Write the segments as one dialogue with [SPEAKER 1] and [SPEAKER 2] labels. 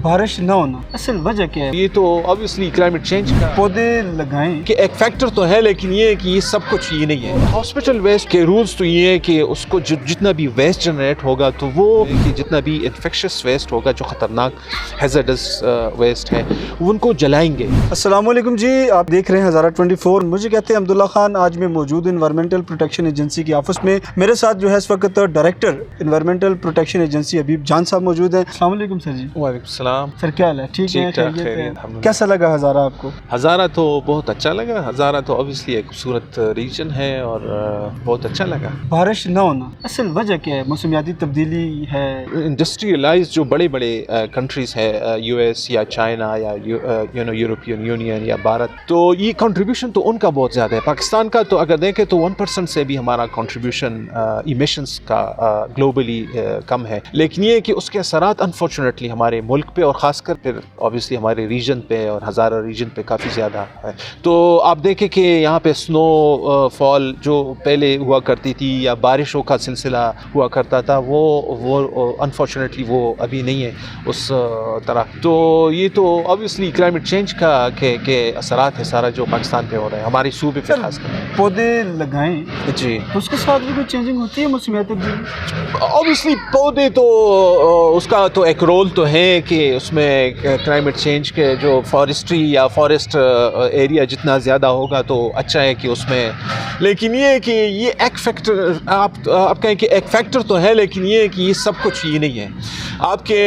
[SPEAKER 1] بارش نہ ہونا اصل وجہ کیا ہے؟
[SPEAKER 2] یہ تو obviously climate change کا
[SPEAKER 1] پودے لگائیں
[SPEAKER 2] کہ ایک فیکٹر تو ہے، لیکن یہ ہے کہ یہ سب کچھ یہ نہیں ہے۔ ہاسپٹل ویسٹ کے رولز تو یہ ہے کہ اس کو جتنا بھی ویسٹ جنریٹ ہوگا تو وہ کہ جتنا بھی انفیکشس ویسٹ ہوگا جو خطرناک ہیزرڈس ویسٹ ہے ان کو جلائیں گے۔
[SPEAKER 1] السلام علیکم جی، آپ دیکھ رہے ہیں ہزارہ 24۔ مجھے کہتے ہیں عبداللہ خان۔ آج میں موجود انوائرمنٹل پروٹیکشن ایجنسی کی آفس میں، میرے ساتھ جو ہے اس وقت ڈائریکٹر انوائرمنٹل پروٹیکشن ایجنسی حبیب جان صاحب موجود ہیں۔ السلام علیکم سر جی۔
[SPEAKER 2] وعلیکم السلام۔
[SPEAKER 1] سر کیا حال ہے؟ ٹھیک ہے، خیریت ہے؟ کیسا لگا ہزارہ آپ کو؟
[SPEAKER 2] ہزارہ تو بہت اچھا لگا۔ ہزارہ تو obviously ایک خوبصورت ریجن ہے اور بہت اچھا لگا۔
[SPEAKER 1] بارش نہ ہونا اصل وجہ کیا ہے؟ موسمیاتی تبدیلی ہے؟
[SPEAKER 2] انڈسٹریلائز جو بڑے بڑے کنٹریز ہے، یو ایس یا چائنا یا یورپین یونین یا بھارت، تو یہ کنٹریبیوشن تو ان کا بہت زیادہ ہے۔ پاکستان کا تو اگر دیکھیں تو 1% سے بھی ہمارا کنٹریبیوشن ایمیشنز کا گلوبلی کم ہے، لیکن یہ کہ اس کے اثرات انفارچونیٹلی ہمارے ملک پہ اور خاص کر پھر obviously ہمارے ریجن پہ اور ہزارہ ریجن پہ کافی زیادہ ہے۔ تو آپ دیکھیں کہ یہاں پہ سنو فال جو پہلے ہوا کرتی تھی یا بارشوں کا سلسلہ ہوا کرتا تھا وہ انفارچونیٹلی وہ ابھی نہیں ہے اس طرح۔ تو یہ تو obviously کلائمیٹ چینج کا کے اثرات ہے سارا جو پاکستان پہ ہو رہا ہے، ہمارے صوبے پہ خاص کر۔
[SPEAKER 1] پودے لگائیں
[SPEAKER 2] جی،
[SPEAKER 1] تو اس کے ساتھ بھی کوئی چینجنگ ہوتی ہے موسمیاتی تبدیلی؟
[SPEAKER 2] obviously پودے تو اس کا تو ایک رول تو ہے کہ اس میں کلائمیٹ چینج کے جو فارسٹری یا فارسٹ ایریا جتنا زیادہ ہوگا تو اچھا ہے کہ اس میں، لیکن یہ ہے کہ یہ ایک فیکٹر آپ کہیں کہ ایک فیکٹر تو ہے، لیکن یہ ہے کہ یہ سب کچھ یہ نہیں ہے۔ آپ کے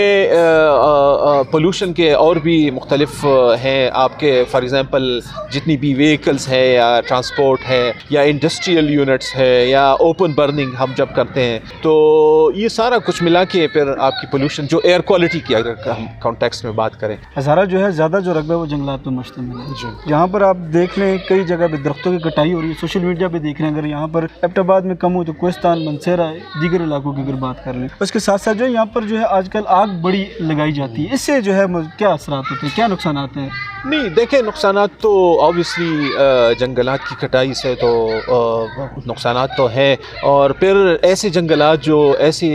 [SPEAKER 2] پولوشن کے اور بھی مختلف ہیں، آپ کے فار ایگزامپل جتنی بھی وہیکلس ہے یا ٹرانسپورٹ ہے یا انڈسٹریل یونٹس ہے یا اوپن برننگ ہم جب کرتے ہیں تو یہ سارا کچھ ملا کے پھر آپ کی پولوشن جو ایئر کوالٹی کی اگر ہم کانٹیکسٹ میں بات کریں۔
[SPEAKER 1] ہزارہ جو ہے زیادہ جو رقبہ ہے وہ جنگلات پہ مشتمل ہے۔
[SPEAKER 2] جی،
[SPEAKER 1] یہاں پر آپ دیکھ لیں کئی جگہ پہ درختوں کی کٹائی ہو رہی ہے، سوشل میڈیا پہ دیکھ رہے ہیں۔ اگر یہاں پر ایبٹ آباد میں کم ہو تو کوہستان، منسیرہ، دیگر علاقوں کی اگر بات کر لیں، اس کے ساتھ ساتھ جو ہے یہاں پر جو ہے آج کل آگ بڑی لگائی جاتی ہے، اس سے جو ہے کیا اثرات ہوتے ہیں، کیا نقصانات ہیں؟
[SPEAKER 2] نہیں دیکھیں، نقصانات تو obviously جنگلات کی کٹائی سے تو نقصانات تو ہے، اور پھر ایسے جنگلات جو ایسے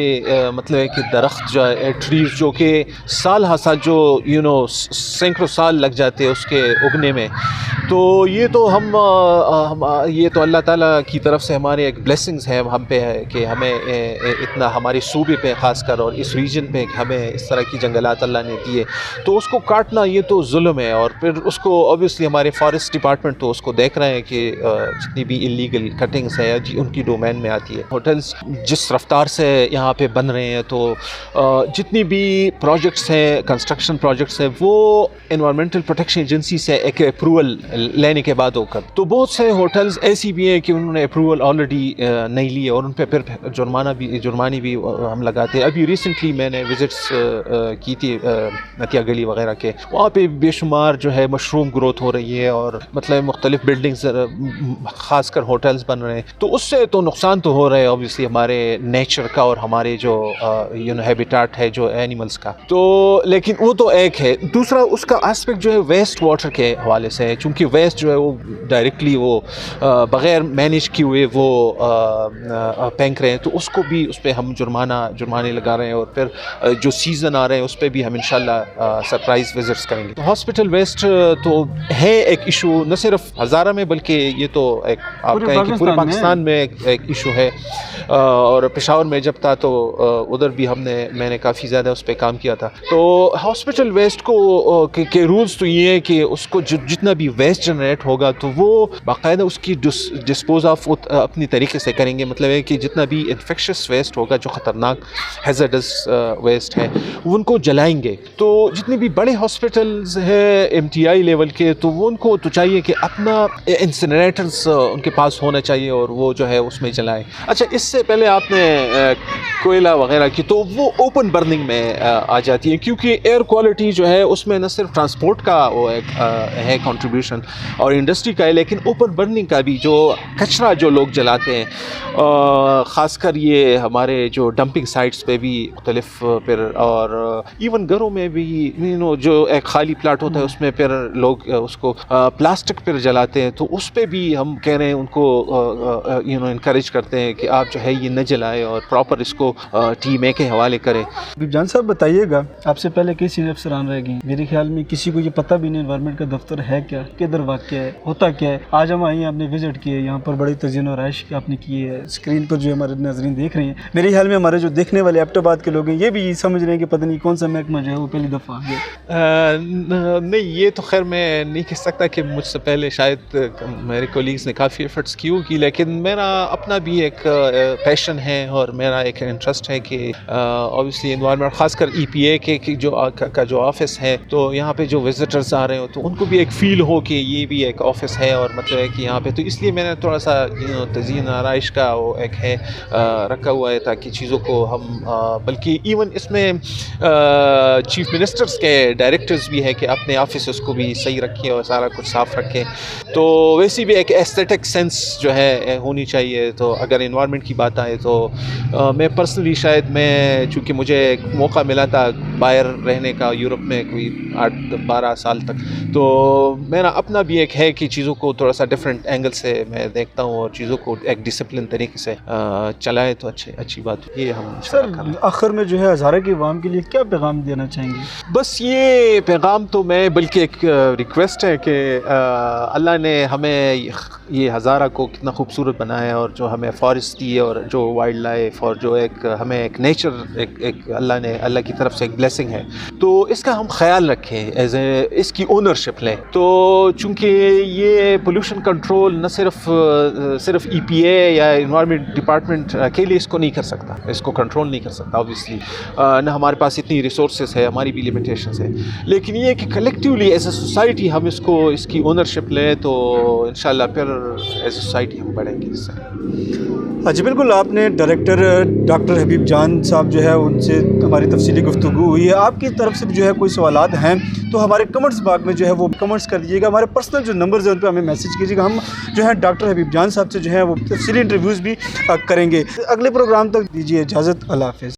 [SPEAKER 2] مطلب ہے کہ درخت جو ہے ٹریز جو کہ سال ہر سال جو سینکڑوں سال لگ جاتے ہیں اس کے اگنے میں، تو یہ تو ہم یہ تو اللہ تعالیٰ کی طرف سے ہمارے ایک بلیسنگز ہیں ہم پہ ہے کہ ہمیں اتنا ہمارے صوبے پہ خاص کر اور اس ریجن پہ ہمیں اس طرح کی جنگلات اللہ نے دیے، تو اس کو کاٹنا یہ تو ظلم ہے۔ اور پھر اس کو obviously ہمارے فارسٹ ڈپارٹمنٹ تو اس کو دیکھ رہے ہیں کہ جتنی بھی انلیگل کٹنگس ہیں جی ان کی ڈومین میں آتی ہے۔ ہوٹلز جس رفتار سے یہاں پہ بن رہے ہیں تو جتنی بھی پروجیکٹس ہیں، کنسٹرکشن پروجیکٹس ہیں، وہ انوائرمنٹل پروٹیکشن ایجنسی سے ایک اپروول لینے کے بعد ہو کر، تو بہت سے ہوٹلز ایسی بھی ہیں کہ انہوں نے اپروول آلریڈی نہیں لیے اور ان پہ پھر جرمانے بھی ہم لگاتے ہیں۔ ابھی ریسنٹلی میں نے وزٹس کی تھی نتیا گلی وغیرہ کے، وہاں پہ بے شمار جو ہے مشروم گروتھ ہو رہی ہے اور مطلب مختلف بلڈنگز خاص کر ہوٹلز بن رہے ہیں، تو اس سے تو نقصان تو ہو رہا ہے obviously ہمارے نیچر کا اور ہمارے جو ہیبیٹاٹ ہے جو اینیملز کا، تو لیکن وہ تو ایک ہے۔ دوسرا اس کا اسپیکٹ جو ہے ویسٹ واٹر کے حوالے سے ہے، چونکہ ویسٹ جو ہے وہ ڈائریکٹلی وہ بغیر مینیج کیے ہوئے وہ پھینک رہے ہیں، تو اس کو بھی اس پہ ہم جرمانے لگا رہے ہیں، اور پھر جو سیزن آ رہے ہیں اس پہ بھی ہم انشاءاللہ سرپرائز وزٹس کریں گے۔ تو ہاسپٹل ویسٹ تو ہے ایک ایشو، نہ صرف ہزارہ میں بلکہ یہ تو ایک آپ کہیں کہ پورے پاکستان میں ایک ایشو ہے، اور پشاور میں جب تھا تو ادھر بھی میں نے کافی زیادہ اس پہ کام کیا تھا۔ تو ہاسپٹل ویسٹ کو کے رولز تو یہ ہے کہ اس کو جتنا بھی ویسٹ جنریٹ ہوگا تو وہ باقاعدہ اس کی ڈسپوز آف اپنی طریقے سے کریں گے، مطلب ہے کہ جتنا بھی انفیکشس ویسٹ ہوگا جو خطرناک ہیزرڈس ویسٹ ہے ان کو جلائیں گے۔ تو جتنے بھی بڑے ہاسپٹلز ہیں MTI لیول کے، تو وہ ان کو تو چاہیے کہ اپنا انسینریٹرز ان کے پاس ہونا چاہیے اور وہ جو ہے اس میں جلائیں۔ اچھا، اس سے پہلے آپ نے کوئلہ وغیرہ کی تو وہ اوپن برننگ میں آ جاتی ہے، کیونکہ ایئر کوالٹی جو ہے اس میں نہ صرف ٹرانسپورٹ کا وہ ایک ہے کنٹریبیوشن اور انڈسٹری کا ہے، لیکن اوپن برننگ کا بھی جو کچرا جو لوگ جلاتے ہیں، خاص کر یہ ہمارے جو ڈمپنگ سائٹس پہ بھی مختلف، پھر اور ایون گھروں میں بھی جو ایک خالی پلاٹ ہوتا ہے اس میں پھر لوگ اس کو پلاسٹک پھر جلاتے ہیں، تو اس پہ بھی ہم کہہ رہے ہیں ان کو انکریج کرتے ہیں کہ آپ جو ہے یہ نہ جلائیں اور پراپر اس کو ٹیم اے کے حوالے کریں۔
[SPEAKER 1] حبیب جان صاحب بتائیے گا، آپ سے پہلے کئی سینئر افسران رہ گئے، میرے خیال میں کسی کو یہ پتہ بھی نہیں انوائرمنٹ کا دفتر ہے کیا، کدھر واقع ہے، ہوتا کیا ہے۔ آج ہم آئے ہیں، آپ نے وزٹ کیے، یہاں پر بڑی تزئین و آرائش آپ نے کی ہے، اسکرین پر جو ہمارے ناظرین دیکھ رہے ہیں، میرے خیال میں ہمارے جو دیکھنے والے ایبٹ آباد کے لوگ ہیں یہ بھی سمجھ رہے ہیں کہ پتہ نہیں کون سا محکمہ جو ہے وہ پہلی دفعہ آ گیا۔
[SPEAKER 2] نہیں، یہ تو خیر میں نہیں کہہ سکتا کہ مجھ سے پہلے شاید میرے کولیگز نے کافی ایفرٹس کی لیکن میرا اپنا بھی ایک پیشن ہے اور میرا ایک انٹرسٹ ہے کہ اوبیسلی انوائرمنٹ، خاص کر ای پی اے کے جو آفس ہے، تو یہاں پہ جو وزٹرز آ رہے ہو تو ان کو بھی ایک فیل ہو کہ یہ بھی ایک آفس ہے اور مطلب ہے کہ یہاں پہ، تو اس لیے میں نے تھوڑا سا تزئین آرائش کا وہ ایک ہے رکھا ہوا ہے تاکہ چیزوں کو ہم بلکہ ایون اس میں چیف منسٹرز کے ڈائریکٹرز بھی ہے کہ اپنے آفیسز کو بھی صحیح رکھیں اور سارا کچھ صاف رکھیں، تو ویسی بھی ایک ایستھیٹک سینس جو ہے ہونی چاہیے۔ تو اگر انوائرمنٹ کی بات آئے تو میں پرسنلی شاید چونکہ مجھے ایک موقع ملا تھا باہر رہنے کا یورپ میں کوئی 8-12 سال تک، تو میرا اپنا بھی ایک ہے کہ چیزوں کو تھوڑا سا ڈفرینٹ اینگل سے میں دیکھتا ہوں اور چیزوں کو ایک ڈسپلن طریقے سے چلائے تو اچھی بات ہے۔ یہ ہم
[SPEAKER 1] سر آخر میں جو ہے ہزارہ کی عوام کے لیے کیا پیغام دینا چاہیں گے؟
[SPEAKER 2] بس یہ پیغام تو میں بلکہ ایک ریکویسٹ ہے کہ اللہ نے ہمیں یہ ہزارہ کو کتنا خوبصورت بنایا ہے اور جو ہمیں فارسٹ دی ہے اور جو وائلڈ لائف اور جو ایک ہمیں ایک نیچر ایک اللہ کی طرف سے ایک بلیسنگ ہے، تو اس کا ہم خیال رکھیں، اس کی اونرشپ لیں۔ تو چونکہ یہ پولوشن کنٹرول نہ صرف ای پی اے یا انوائرمنٹ ڈپارٹمنٹ اکیلے اس کو نہیں کر سکتا، اس کو کنٹرول نہیں کر سکتا اوبیسلی، نہ ہمارے پاس اتنی ریسورسز ہے، ہماری بھی لمیٹیشنز ہے، لیکن یہ کہ کلیکٹیولی ایز اے سوسائٹی ہم اس کی اونرشپ لیں تو انشاءاللہ پھر ایز اے سوسائٹی ہم بڑھیں گے اس سے۔
[SPEAKER 1] جی بالکل، آپ نے ڈائریکٹر ڈاکٹر حبیب جان صاحب جو ہے ان سے ہماری تفصیلی گفتگو ہوئی ہے۔ آپ کی طرف سے جو ہے کوئی سوالات ہیں تو ہمارے کمنٹس باکس میں جو ہے وہ کمنٹس کر دیجیے گا، ہمارے پرسنل جو نمبرز ہیں ان پہ ہمیں میسیج کیجیے گا، ہم جو ہے ڈاکٹر حبیب جان صاحب سے جو ہے وہ تفصیلی انٹرویوز بھی کریں گے۔ اگلے پروگرام تک دیجیے اجازت، اللہ حافظ۔